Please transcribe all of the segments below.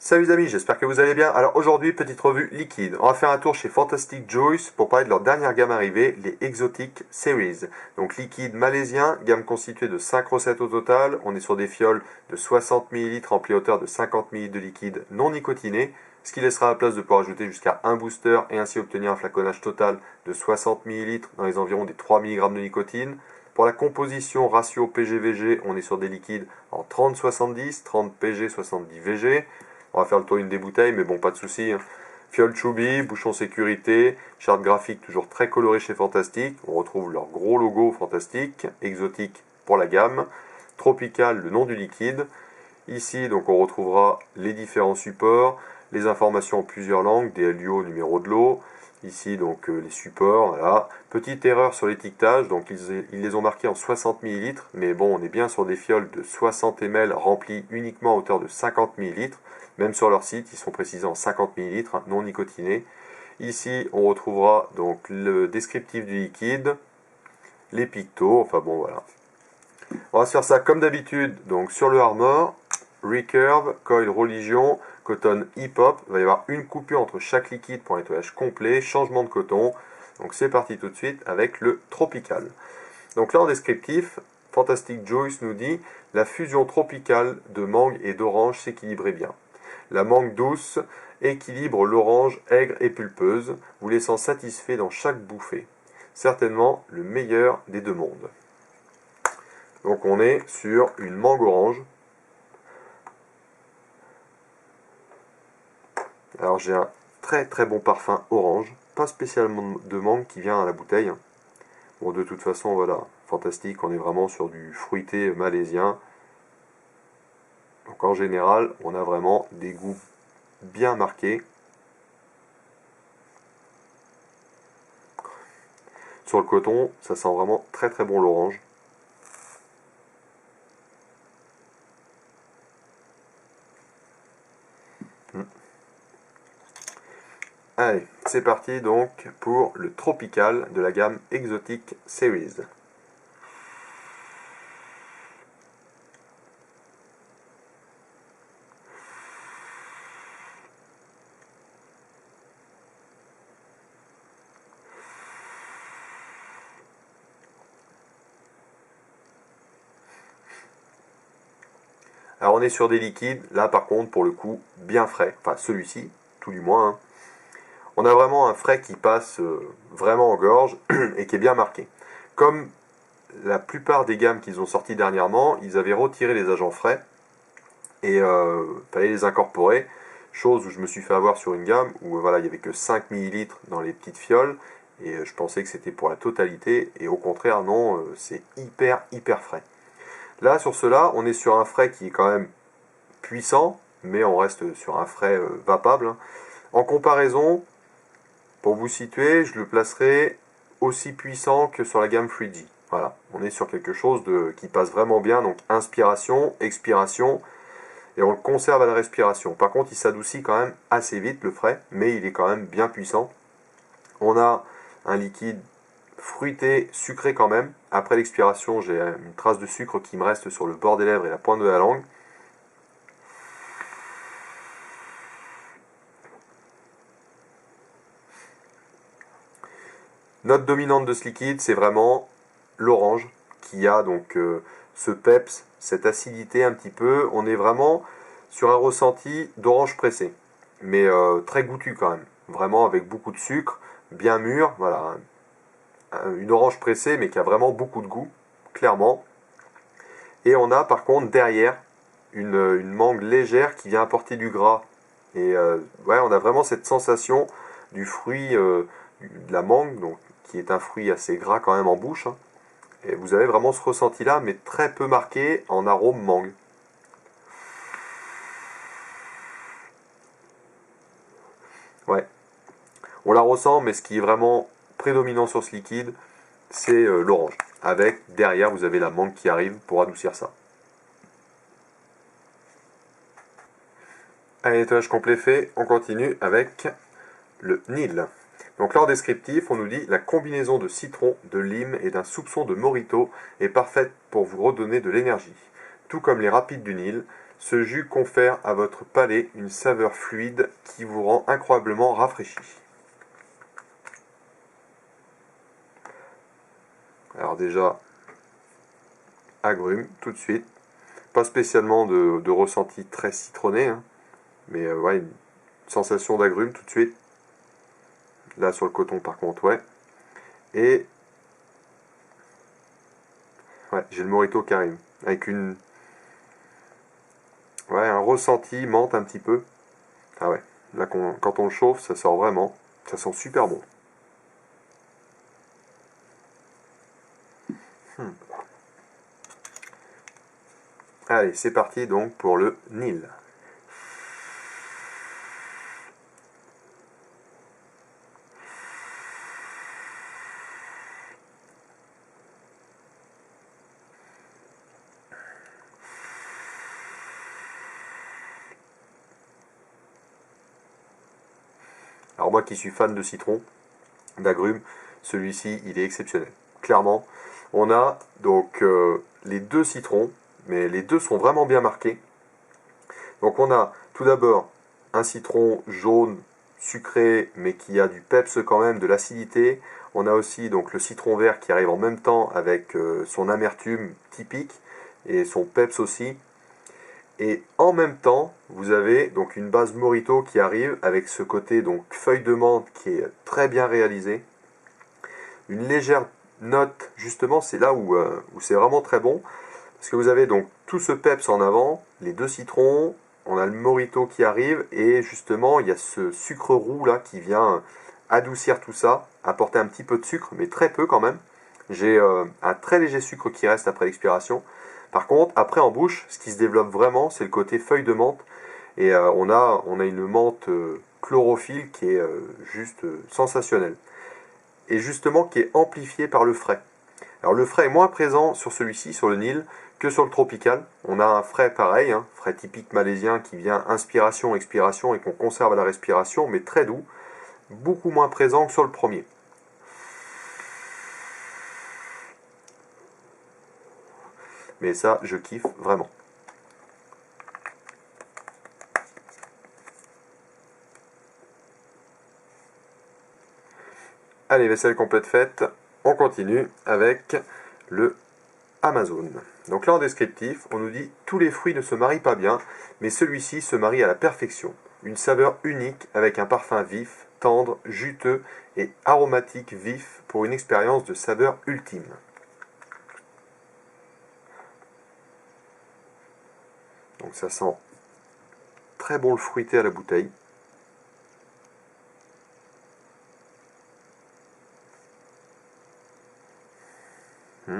Salut les amis, j'espère que vous allez bien. Alors aujourd'hui, petite revue liquide. On va faire un tour chez Fantastic Joys pour parler de leur dernière gamme arrivée, les Exotic Series. Donc liquide malaisien, gamme constituée de 5 recettes au total. On est sur des fioles de 60 ml remplies à hauteur de 50 ml de liquide non nicotiné, ce qui laissera la place de pouvoir ajouter jusqu'à un booster et ainsi obtenir un flaconnage total de 60 ml dans les environs des 3 mg de nicotine. Pour la composition ratio PG-VG, on est sur des liquides en 30-70, 30 PG, 70 VG. On va faire le tour d'une des bouteilles, mais bon, pas de souci. Fiole Chubby, bouchon sécurité, charte graphique toujours très colorée chez Fantastic. On retrouve leur gros logo Fantastic, exotique pour la gamme, tropical le nom du liquide. Ici, donc, on retrouvera les différents supports, les informations en plusieurs langues, DLUO, numéro de l'eau. Ici, donc, les supports, voilà. Petite erreur sur l'étiquetage, donc ils les ont marqués en 60 ml, mais bon, on est bien sur des fioles de 60 ml remplies uniquement à hauteur de 50 ml. Même sur leur site, ils sont précisés en 50 ml, non nicotinés. Ici, on retrouvera donc le descriptif du liquide, les pictos, enfin bon, voilà. On va se faire ça comme d'habitude, donc sur le Armor, Recurve, Coil Religion, Cotton Hip Hop. Il va y avoir une coupure entre chaque liquide pour un nettoyage complet, changement de coton. Donc c'est parti tout de suite avec le Tropical. Donc là en descriptif, Fantastic Joys nous dit « La fusion tropicale de mangue et d'orange s'équilibrait bien. La mangue douce équilibre l'orange aigre et pulpeuse, vous laissant satisfait dans chaque bouffée. Certainement le meilleur des deux mondes. » Donc on est sur une mangue orange. Alors j'ai un très très bon parfum orange, pas spécialement de mangue qui vient à la bouteille. Bon, de toute façon, voilà, Fantastique, on est vraiment sur du fruité malaisien. Donc en général, on a vraiment des goûts bien marqués. Sur le coton, ça sent vraiment très très bon l'orange. Allez, c'est parti donc pour le Tropical de la gamme Exotic Series. Alors on est sur des liquides, là par contre pour le coup bien frais, enfin celui-ci, tout du moins. Hein. On a vraiment un frais qui passe vraiment en gorge et qui est bien marqué. Comme la plupart des gammes qu'ils ont sorties dernièrement, ils avaient retiré les agents frais et fallait les incorporer. Chose où je me suis fait avoir sur une gamme où voilà, il n'y avait que 5 ml dans les petites fioles et je pensais que c'était pour la totalité et au contraire non, c'est hyper frais. Là sur cela, on est sur un frais qui est quand même puissant, mais on reste sur un frais vapable. Hein. En comparaison, pour vous situer, je le placerai aussi puissant que sur la gamme 3G. Voilà, on est sur quelque chose qui passe vraiment bien, donc inspiration, expiration, et on le conserve à la respiration. Par contre, il s'adoucit quand même assez vite, le frais, mais il est quand même bien puissant. On a un liquide fruité, sucré quand même. Après l'expiration, j'ai une trace de sucre qui me reste sur le bord des lèvres et la pointe de la langue. Note dominante de ce liquide, c'est vraiment l'orange qui a donc ce peps, cette acidité un petit peu. On est vraiment sur un ressenti d'orange pressé, mais très goûtu quand même. Vraiment avec beaucoup de sucre, bien mûr. Voilà, une orange pressée, mais qui a vraiment beaucoup de goût, clairement. Et on a par contre derrière une mangue légère qui vient apporter du gras. Et ouais, on a vraiment cette sensation du fruit de la mangue, donc, qui est un fruit assez gras quand même en bouche. Hein. Et vous avez vraiment ce ressenti-là, mais très peu marqué en arôme mangue. Ouais, on la ressent, mais ce qui est vraiment prédominant sur ce liquide, c'est l'orange. Avec, derrière, vous avez la mangue qui arrive pour adoucir ça. Allez, nettoyage complet fait, on continue avec le Nil. Donc là en descriptif, on nous dit la combinaison de citron, de lime et d'un soupçon de mojito est parfaite pour vous redonner de l'énergie. Tout comme les rapides du Nil, Ce jus confère à votre palais une saveur fluide qui vous rend incroyablement rafraîchi. Alors déjà, agrumes tout de suite. Pas spécialement de ressenti très citronné, hein, mais ouais, une sensation d'agrumes tout de suite. Là sur le coton par contre, ouais. Et ouais, j'ai le Morito qui arrive. Avec une. Ouais, un ressenti menthe un petit peu. Ah ouais, là quand on le chauffe, ça sort vraiment. Ça sent super bon. Allez, c'est parti donc pour le Nil. Alors moi qui suis fan de citron, d'agrumes, celui-ci il est exceptionnel. Clairement, on a donc les deux citrons, mais les deux sont vraiment bien marqués. Donc on a tout d'abord un citron jaune sucré mais qui a du peps quand même, de l'acidité. On a aussi donc le citron vert qui arrive en même temps avec son amertume typique et son peps aussi. Et en même temps, vous avez donc une base Morito qui arrive avec ce côté donc feuille de menthe qui est très bien réalisé. Une légère note, justement, c'est là où c'est vraiment très bon. Parce que vous avez donc tout ce peps en avant, les deux citrons, on a le Morito qui arrive, et justement, il y a ce sucre roux là qui vient adoucir tout ça, apporter un petit peu de sucre, mais très peu quand même. J'ai un très léger sucre qui reste après l'expiration. Par contre, après en bouche, ce qui se développe vraiment, c'est le côté feuille de menthe. Et on a une menthe chlorophylle qui est juste sensationnelle. Et justement qui est amplifiée par le frais. Alors le frais est moins présent sur celui-ci, sur le Nil, que sur le tropical. On a un frais pareil, hein, frais typique malaisien qui vient inspiration, expiration et qu'on conserve à la respiration, mais très doux, beaucoup moins présent que sur le premier. Mais ça, je kiffe vraiment. Allez, vaisselle complète faite, on continue avec le Amazon. Donc là en descriptif, on nous dit tous les fruits ne se marient pas bien, mais celui-ci se marie à la perfection. Une saveur unique avec un parfum vif, tendre, juteux et aromatique vif pour une expérience de saveur ultime. Donc ça sent très bon le fruité à la bouteille. Hmm.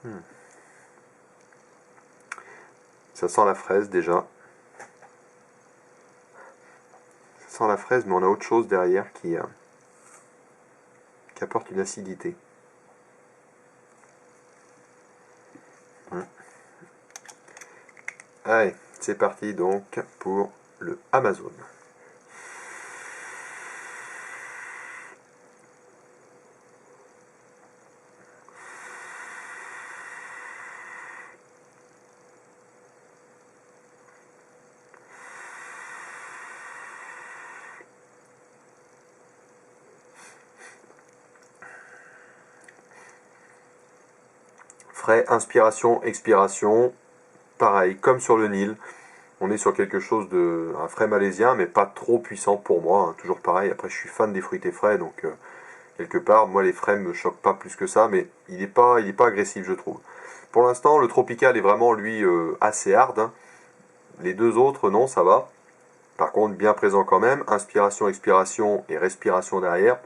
Hmm. Ça sent la fraise déjà. Ça sent la fraise, mais on a autre chose derrière qui apporte une acidité. Hmm. Allez, c'est parti donc pour le Amazon. Frais, inspiration, expiration, pareil, comme sur le Nil, on est sur quelque chose de un frais malaisien, mais pas trop puissant pour moi, hein, toujours pareil. Après, je suis fan des fruités frais, donc quelque part, moi les frais me choquent pas plus que ça, mais il est pas agressif, je trouve. Pour l'instant, le tropical est vraiment lui assez hard, hein. Les deux autres, non, ça va. Par contre, bien présent quand même. Inspiration, expiration et respiration derrière.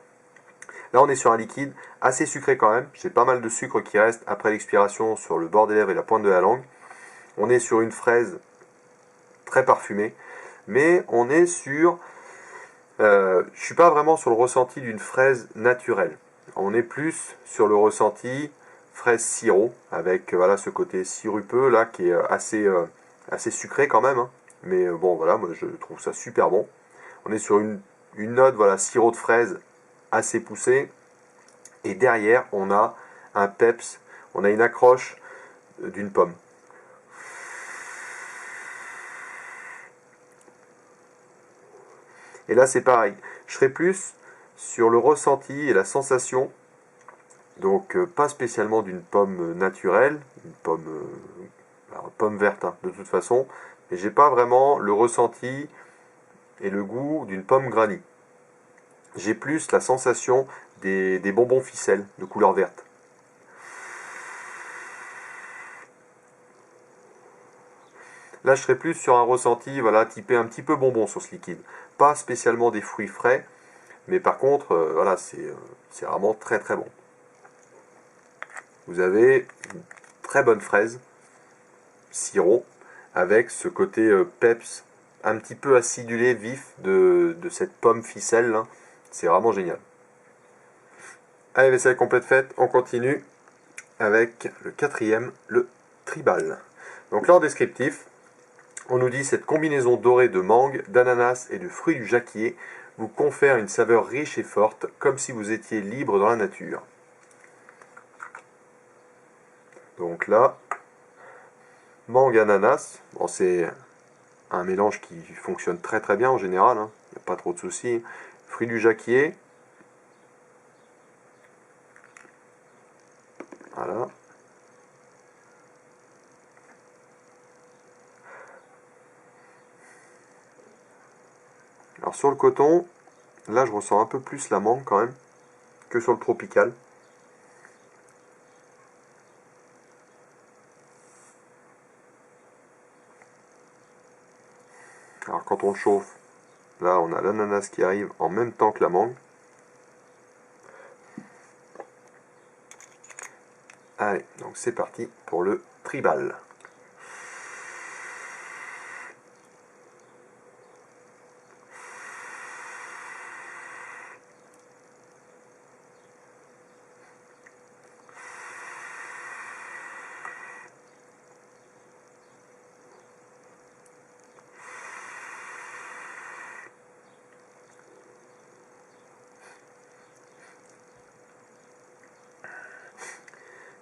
Là, on est sur un liquide assez sucré quand même. J'ai pas mal de sucre qui reste après l'expiration sur le bord des lèvres et la pointe de la langue. On est sur une fraise très parfumée, mais on est sur... je suis pas vraiment sur le ressenti d'une fraise naturelle. On est plus sur le ressenti fraise sirop, avec voilà ce côté sirupeux là qui est assez sucré quand même, hein. Mais bon voilà, moi je trouve ça super bon. On est sur une note, voilà, sirop de fraise assez poussé. Et derrière, on a un peps, on a une accroche d'une pomme. Et là, c'est pareil. Je serai plus sur le ressenti et la sensation. Donc, pas spécialement d'une pomme naturelle, une pomme, alors, pomme verte, hein, de toute façon. Mais j'ai pas vraiment le ressenti et le goût d'une pomme granny. J'ai plus la sensation des bonbons ficelles de couleur verte. Là, je serais plus sur un ressenti, voilà, typé un petit peu bonbon sur ce liquide. Pas spécialement des fruits frais, mais par contre, voilà, c'est vraiment très très bon. Vous avez une très bonne fraise, sirop, avec ce côté peps, un petit peu acidulé, vif de cette pomme ficelle. Là. C'est vraiment génial. Allez, vaisselle complète faite, on continue avec le quatrième, le tribal. Donc là, en descriptif, on nous dit cette combinaison dorée de mangue, d'ananas et de fruits du jacquier vous confère une saveur riche et forte, comme si vous étiez libre dans la nature. Donc là, mangue ananas, bon, c'est un mélange qui fonctionne très très bien en général, hein. Il n'y a pas trop de soucis. Fruits du jacquier, voilà. Alors sur le coton, là je ressens un peu plus la mangue quand même que sur le tropical. Alors quand on le chauffe, là on a l'ananas qui arrive en même temps que la mangue. Allez, donc c'est parti pour le tribal.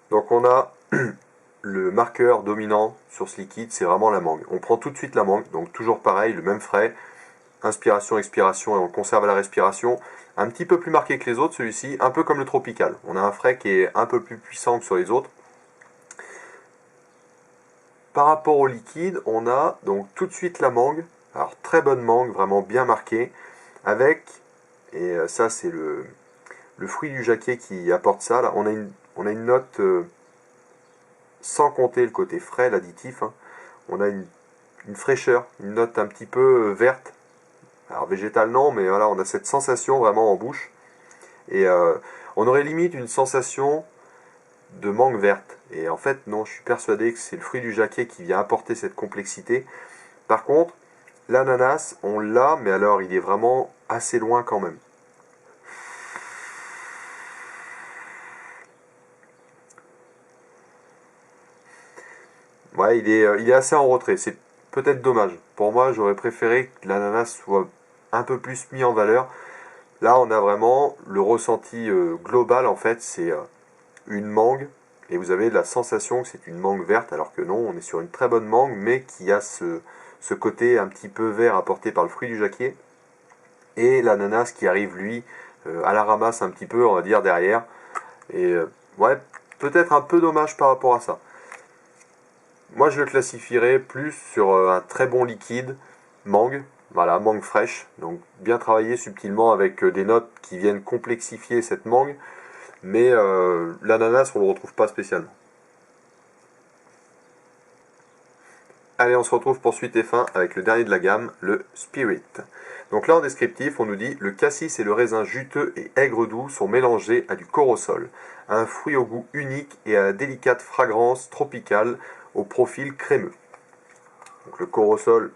Donc on a le marqueur dominant sur ce liquide, c'est vraiment la mangue. On prend tout de suite la mangue, donc toujours pareil, le même frais, inspiration, expiration, et on conserve à la respiration. Un petit peu plus marqué que les autres, celui-ci, un peu comme le tropical. On a un frais qui est un peu plus puissant que sur les autres. Par rapport au liquide, on a donc tout de suite la mangue, alors très bonne mangue, vraiment bien marquée, avec, et ça c'est le fruit du jacquier qui apporte ça, là, on a une note, sans compter le côté frais, l'additif, hein, on a une fraîcheur, une note un petit peu verte, alors végétale non, mais voilà, on a cette sensation vraiment en bouche, et on aurait limite une sensation de mangue verte, et en fait non, je suis persuadé que c'est le fruit du jacquier qui vient apporter cette complexité. Par contre, l'ananas, on l'a, mais alors il est vraiment assez loin quand même. Ouais, il est assez en retrait. C'est peut-être dommage. Pour moi, j'aurais préféré que l'ananas soit un peu plus mis en valeur. Là, on a vraiment le ressenti global, en fait, c'est une mangue. Et vous avez la sensation que c'est une mangue verte, alors que non, on est sur une très bonne mangue, mais qui a ce côté un petit peu vert apporté par le fruit du jacquier. Et l'ananas qui arrive, lui, à la ramasse un petit peu, on va dire, derrière. Et ouais, peut-être un peu dommage par rapport à ça. Moi, je le classifierais plus sur un très bon liquide, mangue, voilà, mangue fraîche, donc bien travaillé subtilement avec des notes qui viennent complexifier cette mangue, mais l'ananas, on ne le retrouve pas spécialement. Allez, on se retrouve pour suite et fin avec le dernier de la gamme, le Spirit. Donc là, en descriptif, on nous dit le cassis et le raisin juteux et aigre-doux sont mélangés à du corosol, un fruit au goût unique et à la délicate fragrance tropicale au profil crémeux. Donc le corosol,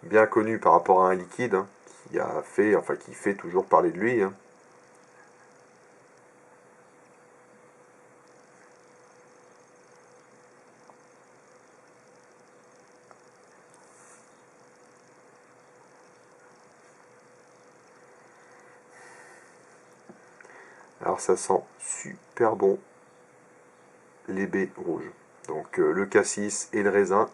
bien connu par rapport à un liquide, hein, qui a fait, enfin qui fait toujours parler de lui, hein. Alors ça sent super bon les baies rouges. Donc le cassis et le raisin.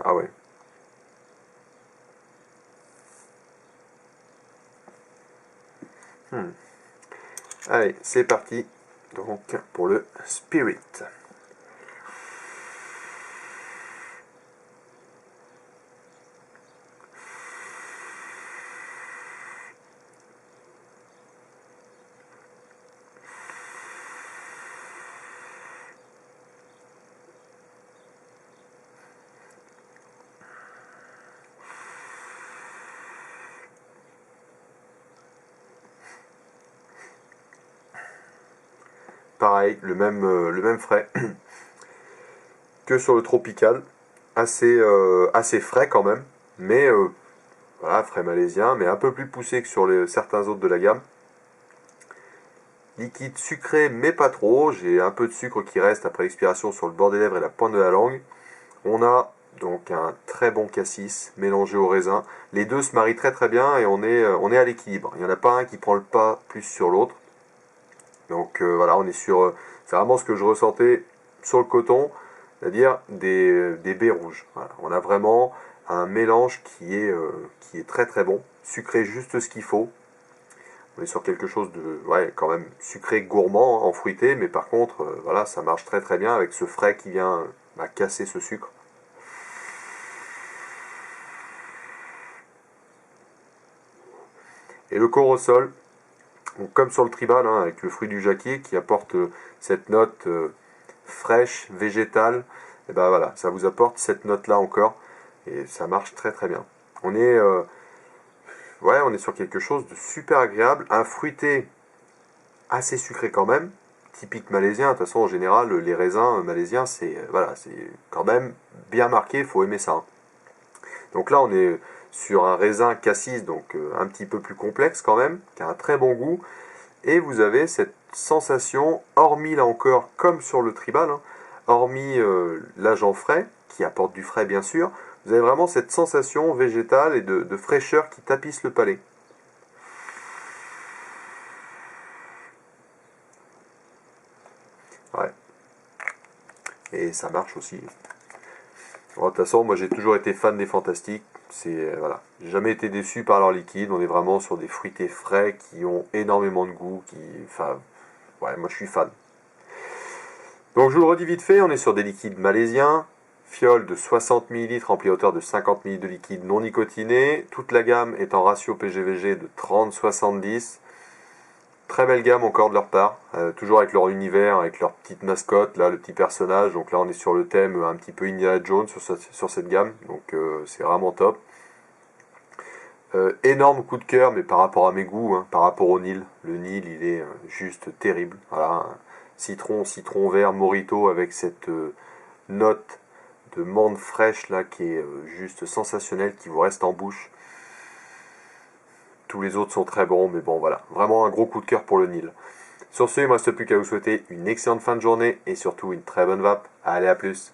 Ah ouais. Allez, c'est parti. Donc pour le Spirit. Pareil, le même frais que sur le tropical. Assez frais quand même, mais voilà, frais malaisien, mais un peu plus poussé que sur certains autres de la gamme. Liquide sucré, mais pas trop. J'ai un peu de sucre qui reste après l'expiration sur le bord des lèvres et la pointe de la langue. On a donc un très bon cassis mélangé au raisin. Les deux se marient très très bien et on est à l'équilibre. Il n'y en a pas un qui prend le pas plus sur l'autre. Donc voilà, on est sur. C'est vraiment ce que je ressentais sur le coton, c'est-à-dire des baies rouges. Voilà. On a vraiment un mélange qui est très très bon. Sucré juste ce qu'il faut. On est sur quelque chose de, ouais, quand même sucré gourmand, en fruité, mais par contre, voilà, ça marche très très bien avec ce frais qui vient casser ce sucre. Et le corosol, donc comme sur le tribal, hein, avec le fruit du jacquier qui apporte cette note fraîche, végétale, et ben voilà, ça vous apporte cette note-là encore, et ça marche très très bien. On est sur quelque chose de super agréable, un fruité assez sucré quand même, typique malaisien. De toute façon, en général, les raisins malaisiens, c'est quand même bien marqué, il faut aimer ça, hein. Donc là, on est sur un raisin cassis, donc un petit peu plus complexe quand même, qui a un très bon goût. Et vous avez cette sensation, hormis là encore, comme sur le tribal, hein, hormis l'agent frais, qui apporte du frais bien sûr, vous avez vraiment cette sensation végétale et de fraîcheur qui tapisse le palais. Ouais. Et ça marche aussi. Bon, de toute façon, moi j'ai toujours été fan des Fantastiques. Voilà, j'ai jamais été déçu par leur liquide. On est vraiment sur des fruités frais qui ont énormément de goût. Enfin, ouais, moi je suis fan. Donc je vous le redis vite fait, on est sur des liquides malaisiens, fiole de 60 ml remplie à hauteur de 50 ml de liquide non nicotiné. Toute la gamme est en ratio PGVG de 30-70. Très belle gamme encore de leur part, toujours avec leur univers, avec leur petite mascotte, là, le petit personnage. Donc là on est sur le thème un petit peu Indiana Jones sur cette gamme, donc c'est vraiment top. Énorme coup de cœur, mais par rapport à mes goûts, hein, par rapport au Nil. Le Nil, il est juste terrible. Voilà, citron vert, Morito avec cette note de menthe fraîche là qui est juste sensationnelle, qui vous reste en bouche. Tous les autres sont très bons, mais bon voilà, vraiment un gros coup de cœur pour le Nil. Sur ce, il ne me reste plus qu'à vous souhaiter une excellente fin de journée et surtout une très bonne vape. Allez, à plus.